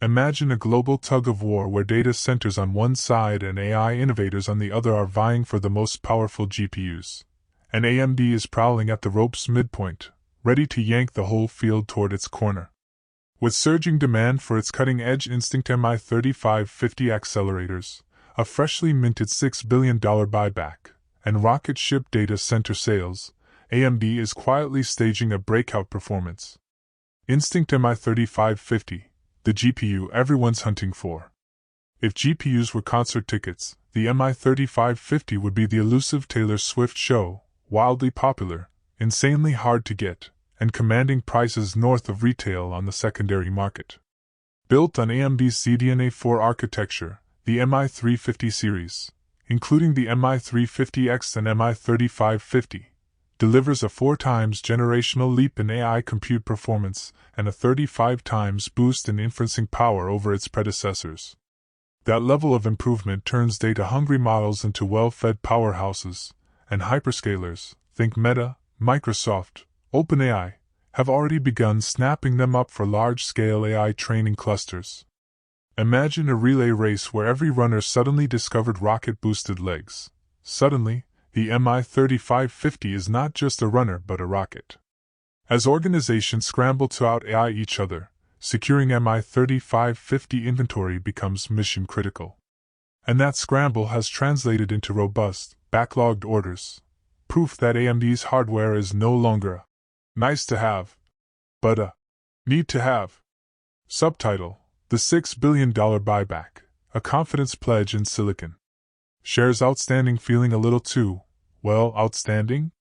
Imagine a global tug-of-war where data centers on one side and AI innovators on the other are vying for the most powerful GPUs. And AMD is prowling at the rope's midpoint, ready to yank the whole field toward its corner. With surging demand for its cutting-edge Instinct MI3550 accelerators, a freshly minted $6 billion buyback, and rocket ship data center sales, AMD is quietly staging a breakout performance. Instinct MI3550, the GPU everyone's hunting for. If GPUs were concert tickets, the MI3550 would be the elusive Taylor Swift show, wildly popular, insanely hard to get, and commanding prices north of retail on the secondary market. Built on AMD's CDNA 4 architecture, the MI350 series, including the MI350X and MI3550, delivers a 4 times generational leap in AI compute performance and a 35 times boost in inferencing power over its predecessors. That level of improvement turns data-hungry models into well-fed powerhouses, and hyperscalers, think Meta, Microsoft, OpenAI, have already begun snapping them up for large-scale AI training clusters. Imagine a relay race where every runner suddenly discovered rocket-boosted legs. Suddenly, the MI3550 is not just a runner but a rocket. As organizations scramble to out-AI each other, securing MI3550 inventory becomes mission-critical. And that scramble has translated into robust, backlogged orders, proof that AMD's hardware is no longer a nice to have, but a need to have. Subtitle: The $6 billion buyback, a confidence pledge in silicon. Shares outstanding feeling a little too, well, outstanding?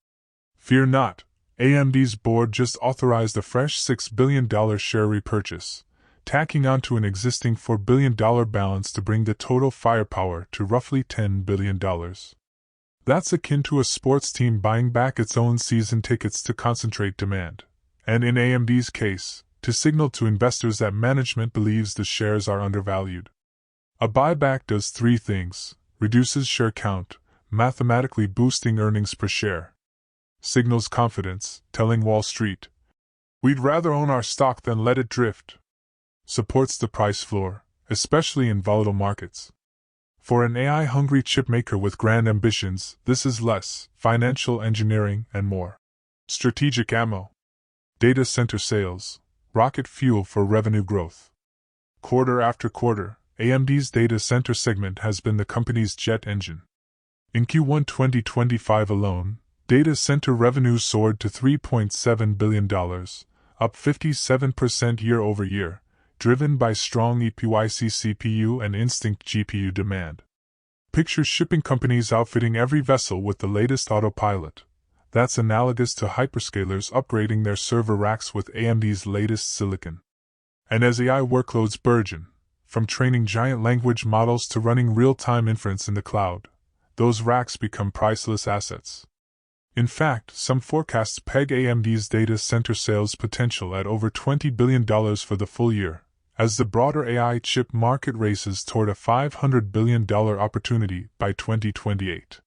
Fear not, AMD's board just authorized a fresh $6 billion share repurchase, tacking onto an existing $4 billion balance to bring the total firepower to roughly $10 billion. That's akin to a sports team buying back its own season tickets to concentrate demand, and in AMD's case, to signal to investors that management believes the shares are undervalued. A buyback does 3 things: reduces share count, mathematically boosting earnings per share. Signals confidence, telling Wall Street, "We'd rather own our stock than let it drift." Supports the price floor, especially in volatile markets. For an AI-hungry chipmaker with grand ambitions, this is less financial engineering and more strategic ammo. Data center sales, rocket fuel for revenue growth. Quarter after quarter, AMD's data center segment has been the company's jet engine. In Q1 2025 alone, data center revenues soared to $3.7 billion, up 57% year-over-year, driven by strong ePYC CPU and Instinct GPU demand. Picture shipping companies outfitting every vessel with the latest autopilot. That's analogous to hyperscalers upgrading their server racks with AMD's latest silicon. And as AI workloads burgeon, from training giant language models to running real-time inference in the cloud, those racks become priceless assets. In fact, some forecasts peg AMD's data center sales potential at over $20 billion for the full year, as the broader AI chip market races toward a $500 billion opportunity by 2028.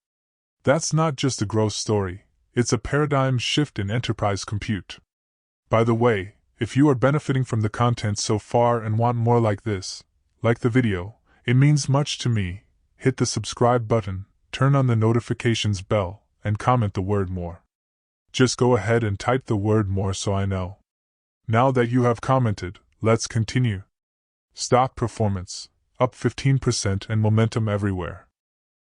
That's not just a growth story, it's a paradigm shift in enterprise compute. By the way, if you are benefiting from the content so far and want more like this, like the video, it means much to me. Hit the subscribe button, turn on the notifications bell, and comment the word more. Just go ahead and type the word more so I know. Now that you have commented, let's continue. Stock performance, up 15% and momentum everywhere.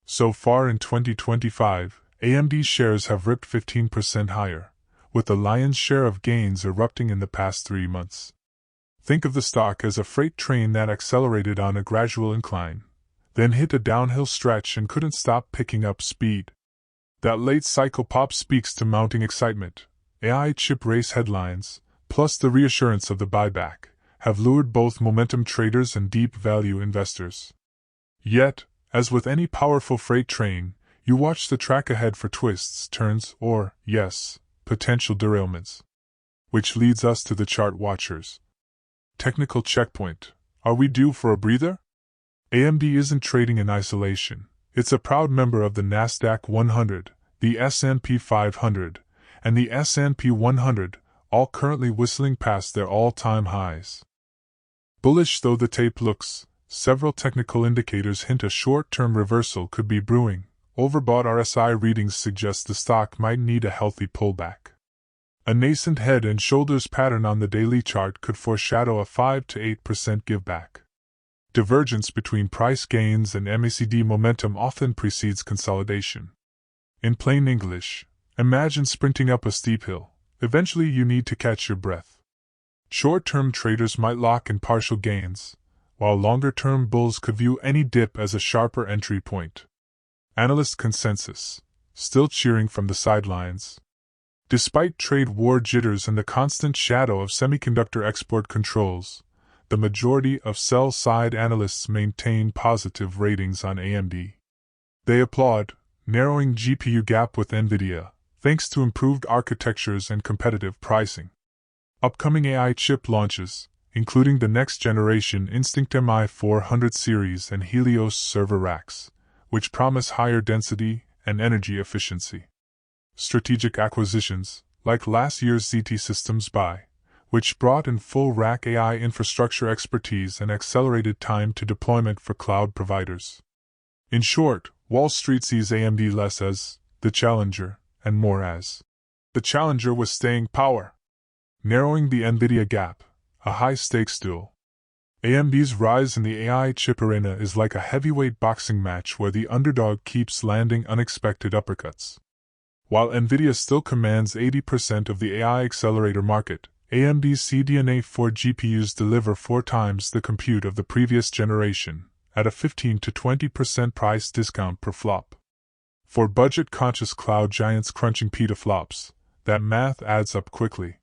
So far in 2025, AMD shares have ripped 15% higher, with the lion's share of gains erupting in the past 3 months. Think of the stock as a freight train that accelerated on a gradual incline, then hit a downhill stretch and couldn't stop picking up speed. That late cycle pop speaks to mounting excitement. AI chip race headlines, plus the reassurance of the buyback, have lured both momentum traders and deep value investors. Yet, as with any powerful freight train, you watch the track ahead for twists, turns, or, yes, potential derailments. Which leads us to the chart watchers. Technical checkpoint. Are we due for a breather? AMD isn't trading in isolation. It's a proud member of the Nasdaq 100, the S&P 500, and the S&P 100, all currently whistling past their all-time highs. Bullish though the tape looks, several technical indicators hint a short-term reversal could be brewing. Overbought RSI readings suggest the stock might need a healthy pullback. A nascent head and shoulders pattern on the daily chart could foreshadow a 5 to 8% giveback. Divergence between price gains and MACD momentum often precedes consolidation. In plain English, imagine sprinting up a steep hill. Eventually you need to catch your breath. Short-term traders might lock in partial gains, while longer-term bulls could view any dip as a sharper entry point. Analyst consensus, still cheering from the sidelines. Despite trade war jitters and the constant shadow of semiconductor export controls, the majority of sell-side analysts maintain positive ratings on AMD. They applaud narrowing GPU gap with NVIDIA, thanks to improved architectures and competitive pricing. Upcoming AI chip launches, including the next-generation Instinct MI400 series and Helios server racks, which promise higher density and energy efficiency. Strategic acquisitions, like last year's ZT Systems buy, which brought in full rack AI infrastructure expertise and accelerated time to deployment for cloud providers. In short, Wall Street sees AMD less as the challenger and more as the challenger with staying power. Narrowing the NVIDIA gap, a high-stakes duel. AMD's rise in the AI chip arena is like a heavyweight boxing match where the underdog keeps landing unexpected uppercuts. While NVIDIA still commands 80% of the AI accelerator market, AMD's CDNA 4 GPUs deliver 4 times the compute of the previous generation, at a 15 to 20% price discount per flop. For budget-conscious cloud giants crunching petaflops, that math adds up quickly.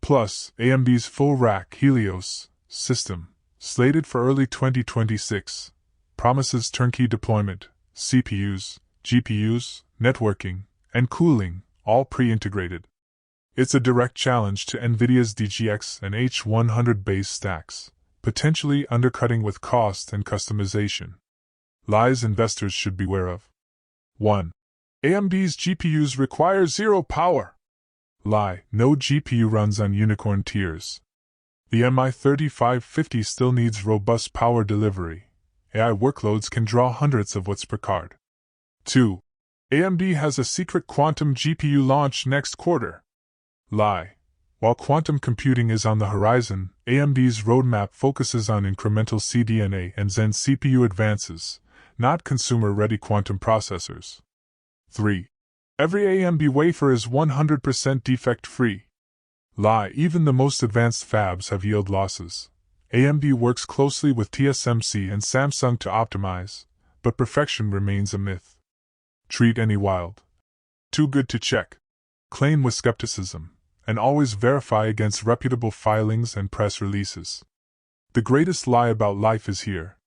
Plus, AMD's full-rack Helios system, slated for early 2026, promises turnkey deployment, CPUs, GPUs, networking, and cooling, all pre-integrated. It's a direct challenge to NVIDIA's DGX and H100 base stacks, potentially undercutting with cost and customization. Lies investors should beware of. 1. AMD's GPUs require zero power. Lie, no GPU runs on unicorn tiers. The MI3550 still needs robust power delivery. AI workloads can draw hundreds of watts per card. 2. AMD has a secret quantum GPU launch next quarter. Lie. While quantum computing is on the horizon, AMD's roadmap focuses on incremental CDNA and Zen CPU advances, not consumer-ready quantum processors. 3. Every AMD wafer is 100% defect-free. Lie, even the most advanced fabs have yield losses. AMD works closely with TSMC and Samsung to optimize, but perfection remains a myth. Treat any wild, too good to check claim with skepticism, and always verify against reputable filings and press releases. The greatest lie about life is here.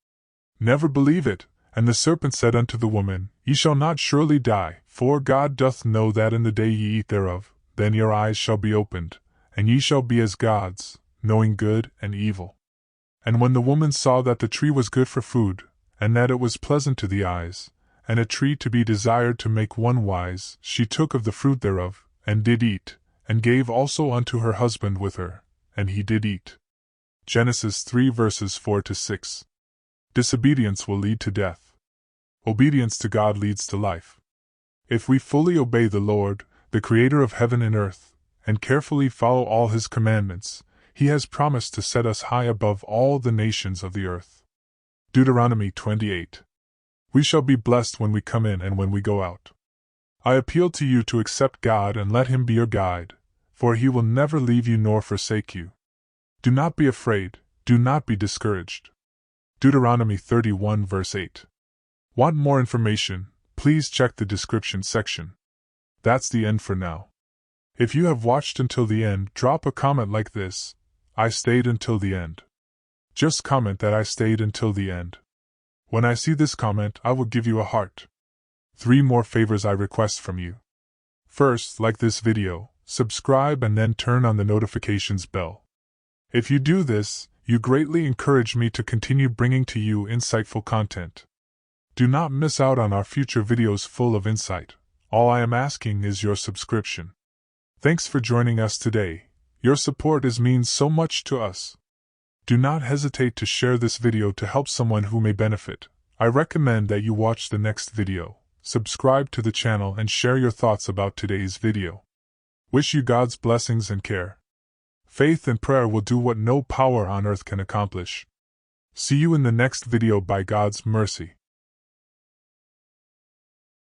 Never believe it. And the serpent said unto the woman, Ye shall not surely die, for God doth know that in the day ye eat thereof, then your eyes shall be opened, and ye shall be as gods, knowing good and evil. And when the woman saw that the tree was good for food, and that it was pleasant to the eyes, and a tree to be desired to make one wise, she took of the fruit thereof, and did eat, and gave also unto her husband with her, and he did eat. Genesis 3 verses 4 to 6. Disobedience will lead to death. Obedience to God leads to life. If we fully obey the Lord, the Creator of heaven and earth, and carefully follow all His commandments, He has promised to set us high above all the nations of the earth. Deuteronomy 28. We shall be blessed when we come in and when we go out. I appeal to you to accept God and let Him be your guide, for He will never leave you nor forsake you. Do not be afraid, do not be discouraged. Deuteronomy 31 verse 8. Want more information? Please check the description section. That's the end for now. If you have watched until the end, drop a comment like this: I stayed until the end. Just comment that I stayed until the end. When I see this comment, I will give you a heart. 3 more favors I request from you. First, like this video, subscribe and then turn on the notifications bell. If you do this, you greatly encourage me to continue bringing to you insightful content. Do not miss out on our future videos full of insight. All I am asking is your subscription. Thanks for joining us today. Your support means so much to us. Do not hesitate to share this video to help someone who may benefit. I recommend that you watch the next video, subscribe to the channel and share your thoughts about today's video. Wish you God's blessings and care. Faith and prayer will do what no power on earth can accomplish. See you in the next video by God's mercy.